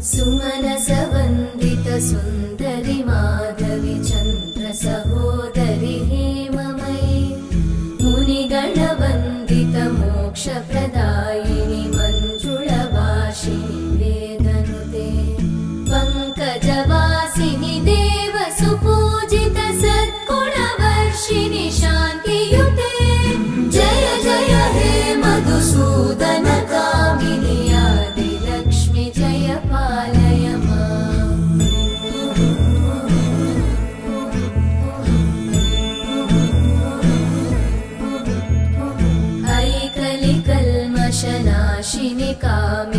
सुमनसवन्दित सुन्दरि माधवि चन्द्र सहोदरि हेममयि मुनिगणवन्दित मोक्षप्रदायिनि मञ्जुळभाषिणि वेदनुते पङ्कजवासिनि देवसुपूजित सद्गुणवर्षिणि शान्तियुते जय जय हे मधुसूदन कामिनि आदिलक्ष्मि जय पालय माम्। ऐकलिकल्मषनाशिनि कामि